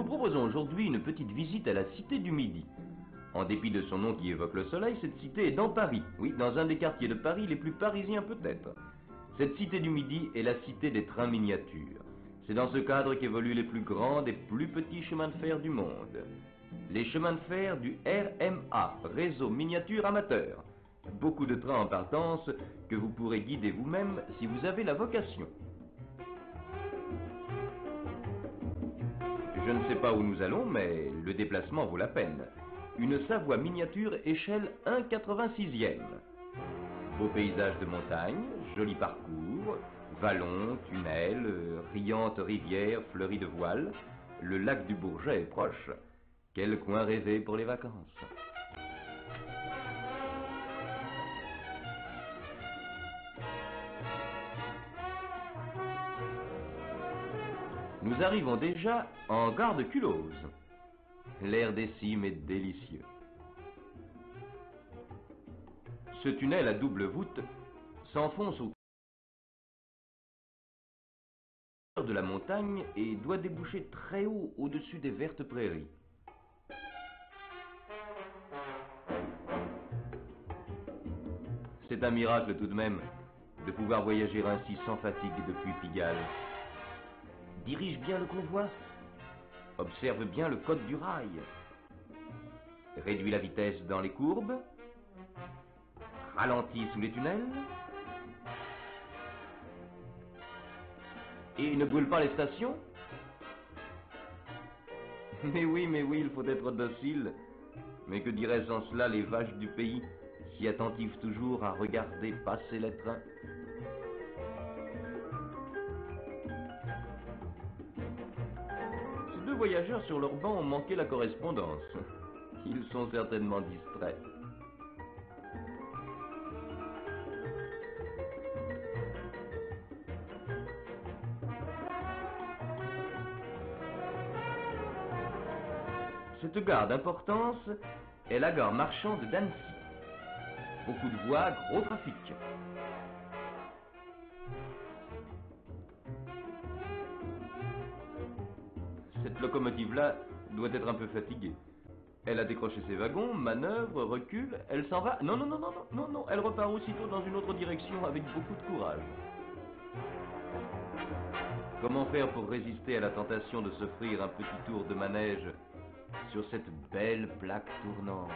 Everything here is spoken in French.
vous proposons aujourd'hui une petite visite à la Cité du Midi. En dépit de son nom qui évoque le soleil, cette cité est dans Paris. Oui, dans un des quartiers de Paris les plus parisiens peut-être. Cette Cité du Midi est la cité des trains miniatures. C'est dans ce cadre qu'évoluent les plus grands et plus petits chemins de fer du monde. Les chemins de fer du RMA, Réseau Miniature Amateur. Beaucoup de trains en partance que vous pourrez guider vous-même si vous avez la vocation. Je ne sais pas où nous allons, mais le déplacement vaut la peine. Une Savoie miniature échelle 1,86e. Beau paysage de montagne, joli parcours, vallons, tunnels, riantes rivières fleuries de voiles. Le lac du Bourget est proche. Quel coin rêvé pour les vacances. Nous arrivons déjà en gare de Culose. L'air des cimes est délicieux. Ce tunnel à double voûte s'enfonce au cœur de la montagne et doit déboucher très haut au-dessus des vertes prairies. C'est un miracle tout de même de pouvoir voyager ainsi sans fatigue depuis Pigalle. Dirige bien le convoi. Observe bien le code du rail. Réduis la vitesse dans les courbes. Ralentis sous les tunnels. Et ne brûle pas les stations. Mais oui, il faut être docile. Mais que diraient sans cela les vaches du pays, si attentives toujours à regarder passer les trains? Ces deux voyageurs sur leur banc ont manqué la correspondance. Ils sont certainement distraits. Cette gare d'importance est la gare marchande d'Annecy. Beaucoup de voies, gros trafic. Cette locomotive-là doit être un peu fatiguée. Elle a décroché ses wagons, manœuvre, recule, elle s'en va. Non, elle repart aussitôt dans une autre direction avec beaucoup de courage. Comment faire pour résister à la tentation de s'offrir un petit tour de manège sur cette belle plaque tournante?